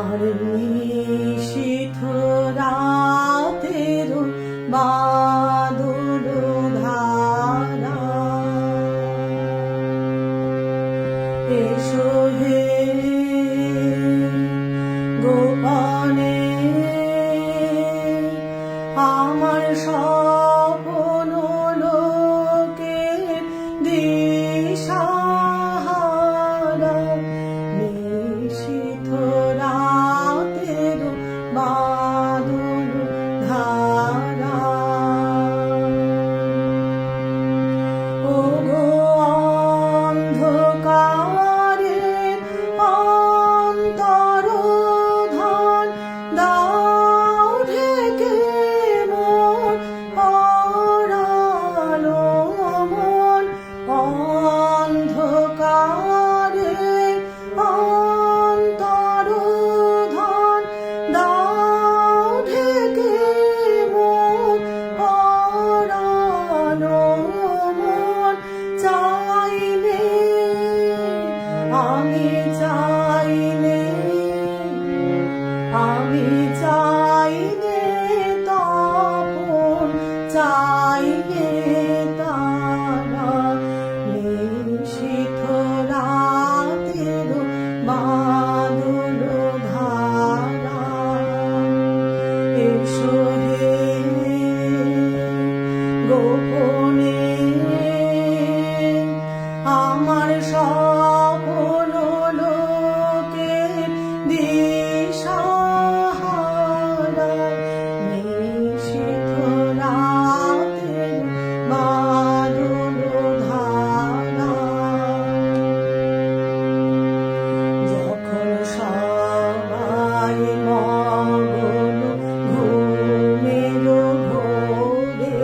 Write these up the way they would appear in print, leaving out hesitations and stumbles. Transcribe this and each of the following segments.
আর নিশীথ রাতের বাদল ধারা এসো হে গোপনে আমার স্বপ্ন লোকের দিশাহারা নিশীথ রাতের বাদল ধারা ওগো অন্ধকারের অন্তর্ধান দাও ঢেকে মোর পরালো মন অন্ধকারের অন্তর্ধান দাও ঢেকে মোর পরালো মন চাইলে আমি চাইলে তপন চাইলে তারা নিশীথ রাতের বাদল ধারা এসো হে গোপনে আমার স্বপ্ন লোকের দিশাহারা নিশীথ রাতের বাদল ধারা যখন সবাই মগন ঘুমের ঘোরে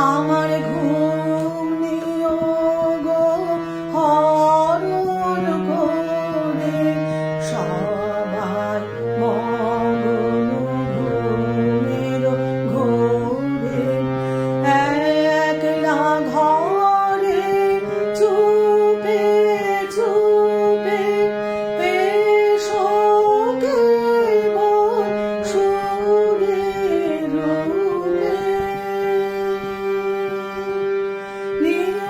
আমার ঘুম নিও গো হরণ করে সবাই মগন ঘুমের ঘোরে একলা ঘরে চুপে চুপে এসো কেবল সুরের রূপে নিও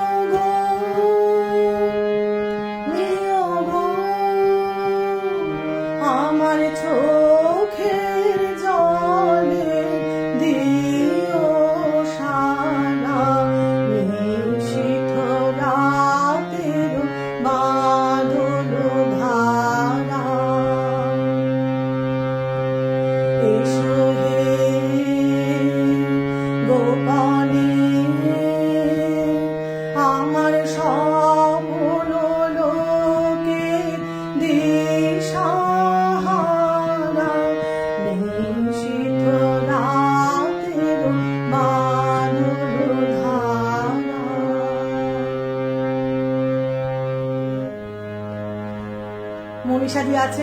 গো আমার চোখের জলে দিও সারা নিশীথ রাতের বাদল ধারা এসো হে গোপনে আমার স্বপ্ন লোকের দিশাহারা নিশীথ রাতের বাদল ধারা। মনীষাদি আছে।